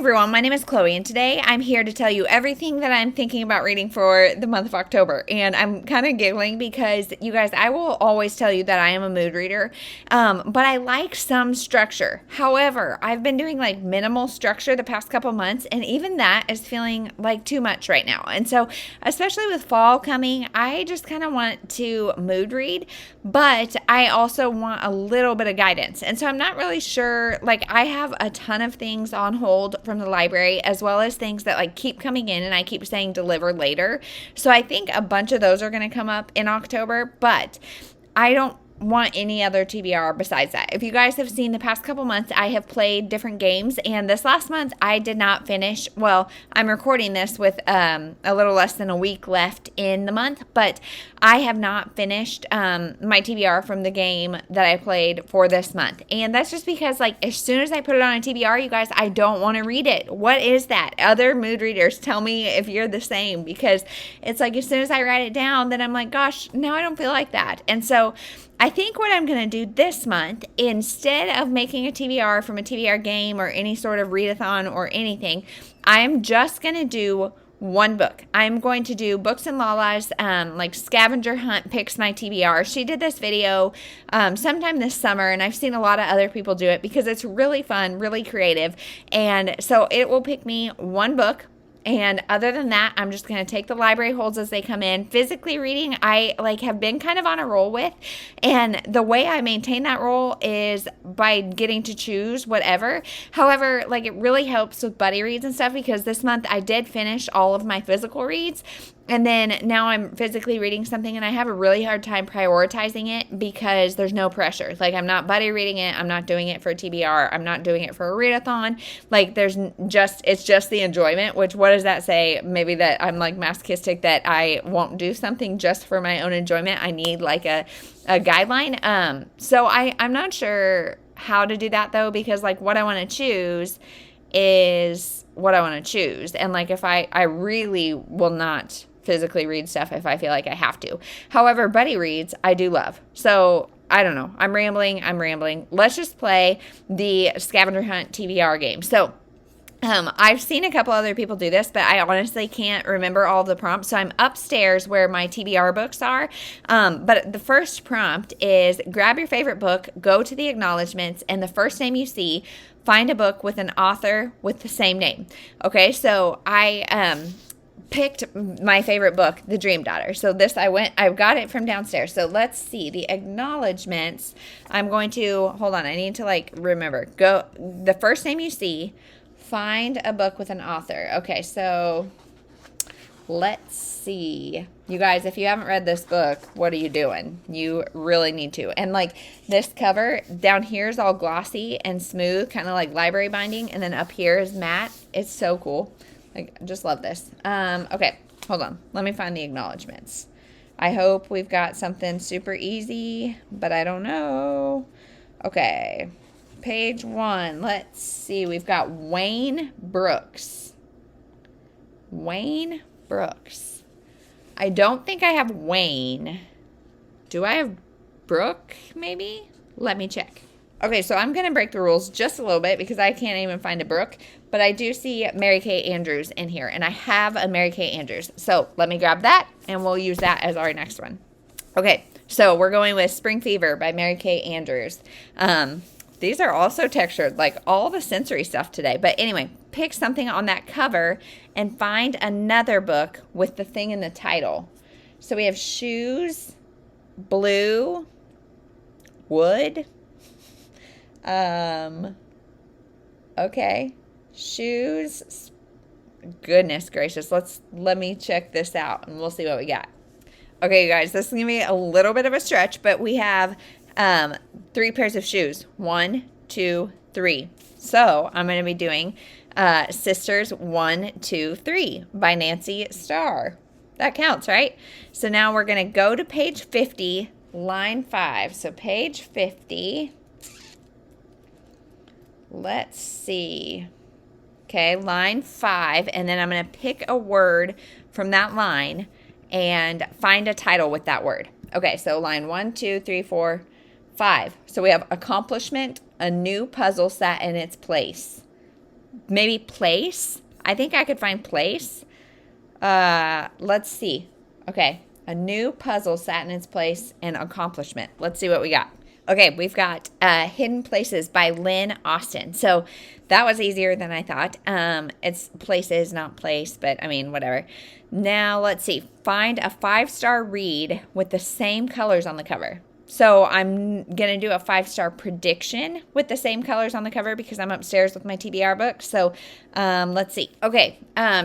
everyone, my name is Chloe, and today I'm here to tell you everything that I'm thinking about reading for the month of October. And I'm kind of giggling because, you guys, I will always tell you that I am a mood reader, but I like some structure. However, I've been doing like minimal structure the past couple months, and even that is feeling like too much right now. And so, especially with fall coming, I just kind of want to mood read, but I also want a little bit of guidance. And so I'm not really sure, like I have a ton of things on hold from the library, as well as things that like keep coming in and I keep saying deliver later. So I think a bunch of those are going to come up in October, but I don't want any other TBR besides that. If you guys have seen the past couple months, I have played different games, and this last month I did not finish. Well, I'm recording this with a little less than a week left in the month, but I have not finished my TBR from the game that I played for this month. And that's just because, like, as soon as I put it on a TBR, you guys, I don't want to read it. What is that? Other mood readers, tell me if you're the same, because it's like as soon as I write it down, then I'm like, gosh, now I don't feel like that. And so I think what I'm going to do this month, instead of making a TBR from a TBR game or any sort of readathon or anything, I'm just going to do one book. I'm going to do Books and Lala's, like Scavenger Hunt picks my TBR. She did this video sometime this summer, and I've seen a lot of other people do it because it's really fun, really creative. And so it will pick me one book. And other than that, I'm just going to take the library holds as they come in. Physically reading, I have been kind of on a roll with. And the way I maintain that roll is by getting to choose whatever. However, it really helps with buddy reads and stuff, because this month I did finish all of my physical reads. And then now I'm physically reading something, and I have a really hard time prioritizing it because there's no pressure. I'm not buddy reading it. I'm not doing it for a TBR. I'm not doing it for a readathon. It's just the enjoyment, which what does that say? Maybe that I'm masochistic that I won't do something just for my own enjoyment. I need a guideline. So I'm not sure how to do that though, because what I want to choose is what I want to choose. And if I really will not physically read stuff if I feel like I have to. However, buddy reads, I do love. So I don't know. I'm rambling. Let's just play the Scavenger Hunt TBR game. So I've seen a couple other people do this, but I honestly can't remember all the prompts. So I'm upstairs where my TBR books are. But the first prompt is grab your favorite book, go to the acknowledgements, and the first name you see, find a book with an author with the same name. Okay, so I picked my favorite book, The Dream Daughter. So I got it from downstairs. So let's see the acknowledgements. I'm going to, hold on, I need to remember. Go, the first name you see, find a book with an author. Okay, so let's see. You guys, if you haven't read this book, what are you doing? You really need to. And this cover down here is all glossy and smooth, kind of like library binding, and then up here is matte. It's so cool. I just love this. Okay, hold on. Let me find the acknowledgements. I hope we've got something super easy, but I don't know. Okay, page 1. Let's see. We've got Wayne Brooks. Wayne Brooks. I don't think I have Wayne. Do I have Brooke, maybe? Let me check. Okay, so I'm going to break the rules just a little bit because I can't even find a Brooke, but I do see Mary Kay Andrews in here, and I have a Mary Kay Andrews. So let me grab that, and we'll use that as our next one. Okay, so we're going with Spring Fever by Mary Kay Andrews. These are also textured, all the sensory stuff today. But anyway, pick something on that cover and find another book with the thing in the title. So we have shoes, blue, wood. Okay, shoes. Goodness gracious. Let me check this out and we'll see what we got. Okay, you guys, this is going to be a little bit of a stretch, but we have 3 pairs of shoes. 1, 2, 3. So I'm going to be doing Sisters 1, 2, 3 by Nancy Starr. That counts, right? So now we're going to go to page 50, line 5. So page 50. Let's see. Okay, line 5, and then I'm going to pick a word from that line and find a title with that word. Okay, so line 1, 2, 3, 4, 5. So we have accomplishment, a new puzzle sat in its place. maybe place. I think I could find place. Let's see. Okay. A new puzzle sat in its place and accomplishment. Let's see what we got. Okay, we've got Hidden Places by Lynn Austin. So that was easier than I thought. It's places, not place, but I mean, whatever. Now, let's see. Find a 5-star read with the same colors on the cover. So I'm going to do a 5-star prediction with the same colors on the cover because I'm upstairs with my TBR book. So let's see. Okay,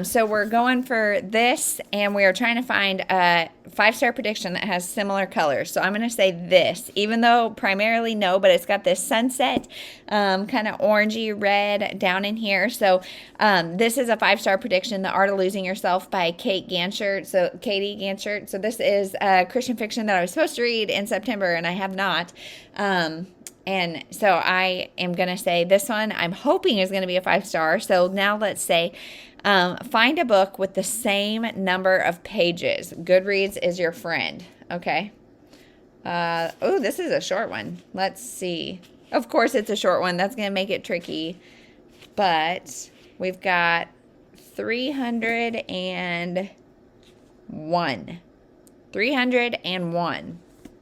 so we're going for this, and we are trying to find a 5-star prediction that has similar colors. So I'm going to say this, even though primarily no, but it's got this sunset kind of orangey red down in here. So this is a 5-star prediction, The Art of Losing Yourself by Katie Ganshert. So this is Christian fiction that I was supposed to read in September, and I have not. And so I am going to say this one I'm hoping is going to be a 5-star. So now let's say find a book with the same number of pages. Goodreads is your friend. Okay. Oh, this is a short one. Let's see. Of course it's a short one. That's going to make it tricky. But we've got 301. 301.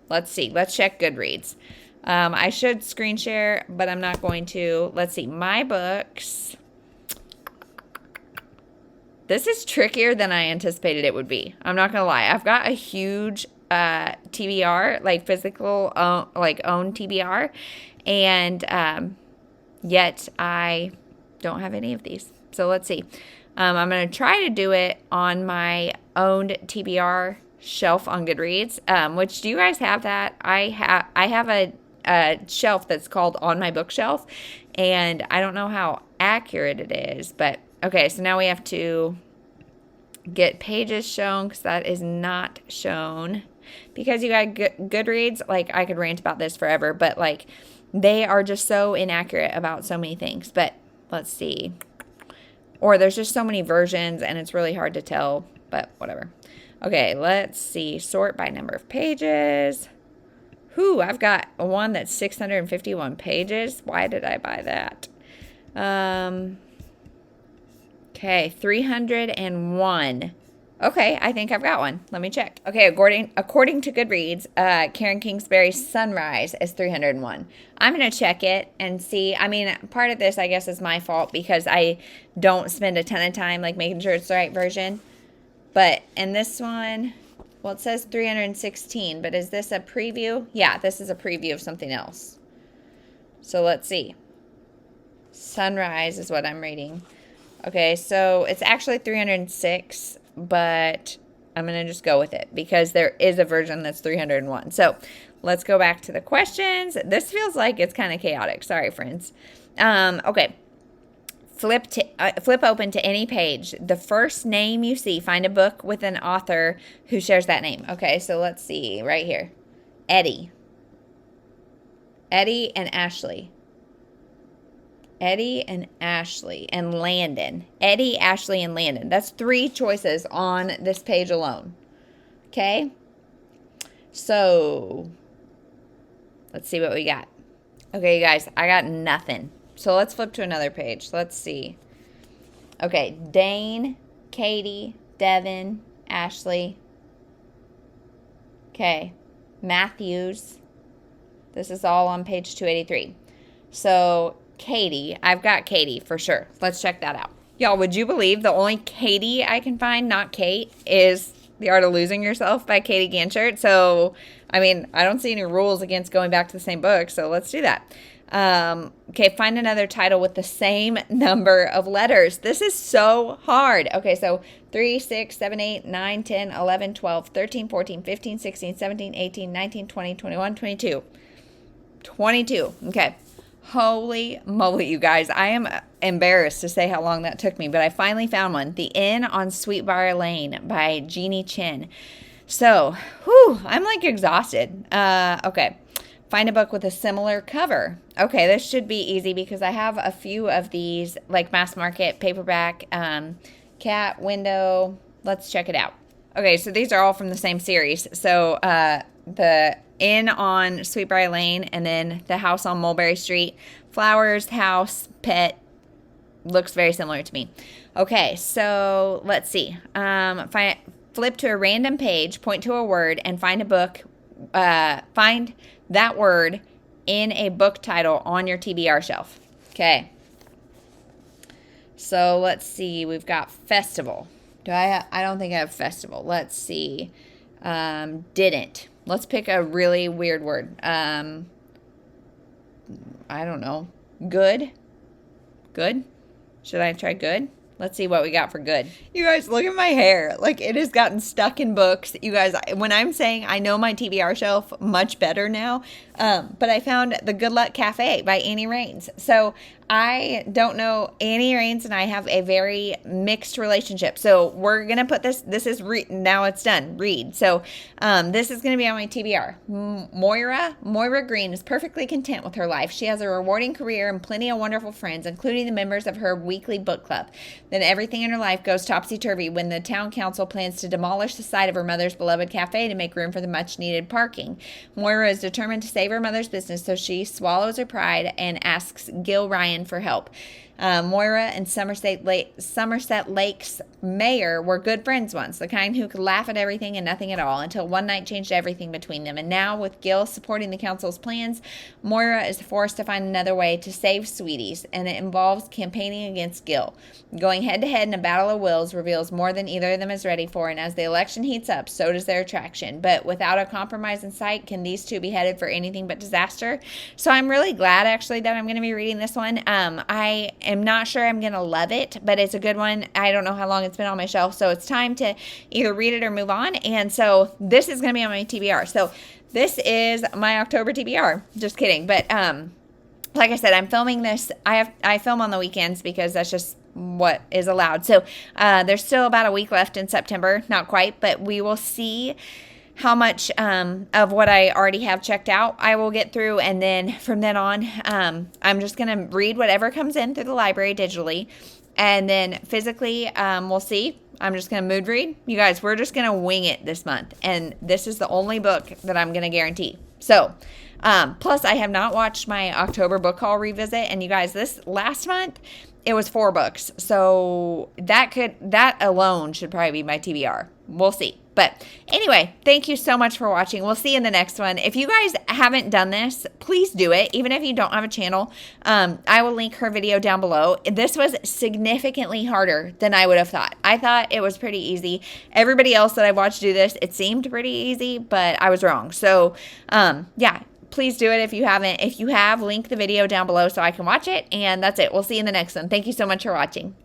Let's see. Let's check Goodreads. I should screen share, but I'm not going to. Let's see. My books. This is trickier than I anticipated it would be. I'm not going to lie. I've got a huge TBR, like physical, owned TBR. And yet I don't have any of these. So let's see. I'm going to try to do it on my owned TBR shelf on Goodreads. Which, do you guys have that? I have a shelf that's called On My Bookshelf, and I don't know how accurate it is, but okay, so now we have to get pages shown because that is not shown because you got Goodreads. Like, I could rant about this forever, but like they are just so inaccurate about so many things. But let's see, or there's just so many versions and it's really hard to tell, but whatever. Okay, let's see. Sort by number of pages. I've got one that's 651 pages. Why did I buy that? Okay, 301. Okay, I think I've got one. Let me check. Okay, according to Goodreads, Karen Kingsbury's Sunrise is 301. I'm going to check it and see. I mean, part of this, I guess, is my fault because I don't spend a ton of time like making sure it's the right version. But in this one, well, it says 316, but is this a preview? Yeah, this is a preview of something else. So let's see. Sunrise is what I'm reading. Okay, so it's actually 306, but I'm going to just go with it because there is a version that's 301. So let's go back to the questions. This feels like it's kind of chaotic. Sorry, friends. Okay. Flip open to any page. The first name you see, find a book with an author who shares that name. Okay, so let's see right here. Eddie and Ashley. Eddie and Ashley and Landon. Eddie, Ashley, and Landon. That's 3 choices on this page alone. Okay? So, let's see what we got. Okay, you guys, I got nothing. So let's flip to another page. Let's see. Okay, Dane, Katie, Devin, Ashley. Okay, Matthews. This is all on page 283. So Katie, I've got Katie for sure. Let's check that out. Y'all, would you believe the only Katie I can find, not Kate, is The Art of Losing Yourself by Katie Ganshert. So, I mean, I don't see any rules against going back to the same book, so let's do that. Okay, find another title with the same number of letters. This is so hard. Okay, so 3, 6, 7, 8, 9, 10, 11, 12, 13, 14, 15, 16, 17, 18, 19, 20, 21, 22. 22. Okay. Holy moly, you guys. I am embarrassed to say how long that took me, but I finally found one. The Inn on Sweetbriar Lane by Jeannie Chin. So, I'm like exhausted. Okay. Find a book with a similar cover. Okay, this should be easy because I have a few of these, like mass market, paperback, cat, window. Let's check it out. Okay, so these are all from the same series. So the Inn on Sweetbriar Lane and then The House on Mulberry Street, Flowers, House, Pet, looks very similar to me. Okay, so let's see. Flip to a random page, point to a word, and find a book. Find that word in a book title on your TBR shelf. Okay. So let's see. We've got festival. I don't think I have festival. Let's see. Didn't. Let's pick a really weird word. I don't know. Good? Good? Should I try good? Let's see what we got for good. You guys, look at my hair. Like, it has gotten stuck in books. You guys, when I'm saying I know my TBR shelf much better now, but I found The Good Luck Cafe by Annie Raines. So I don't know Annie Raines, and I have a very mixed relationship. So we're going to put this is, now it's done, read. So this is going to be on my TBR. Moira Green is perfectly content with her life. She has a rewarding career and plenty of wonderful friends, including the members of her weekly book club. Then everything in her life goes topsy-turvy when the town council plans to demolish the site of her mother's beloved cafe to make room for the much-needed parking. Moira is determined to save her mother's business, so she swallows her pride and asks Gil Ryan for help. Moira and Somerset Lake's mayor were good friends once, the kind who could laugh at everything and nothing at all, until one night changed everything between them. And now, with Gil supporting the council's plans, Moira is forced to find another way to save Sweeties, and it involves campaigning against Gil. Going head-to-head in a battle of wills reveals more than either of them is ready for, and as the election heats up, so does their attraction. But without a compromise in sight, can these two be headed for anything but disaster? So I'm really glad, actually, that I'm going to be reading this one. I am not sure I'm going to love it, but it's a good one. I don't know how long it's been on my shelf, so it's time to either read it or move on. And so this is going to be on my TBR. So this is my October TBR. Just kidding. But like I said, I'm filming this. I film on the weekends because that's just what is allowed. So there's still about a week left in September. Not quite, but we will see how much of what I already have checked out I will get through, and then from then on, I'm just going to read whatever comes in through the library digitally, and then physically, we'll see. I'm just going to mood read. You guys, we're just going to wing it this month, and this is the only book that I'm going to guarantee. So, plus I have not watched my October book haul revisit, and you guys, this last month, it was 4 books, so that alone should probably be my TBR. We'll see. But anyway, thank you so much for watching. We'll see you in the next one. If you guys haven't done this, please do it. Even if you don't have a channel, I will link her video down below. This was significantly harder than I would have thought. I thought it was pretty easy. Everybody else that I've watched do this, it seemed pretty easy, but I was wrong. So, yeah. Please do it if you haven't. If you have, link the video down below so I can watch it. And that's it. We'll see you in the next one. Thank you so much for watching.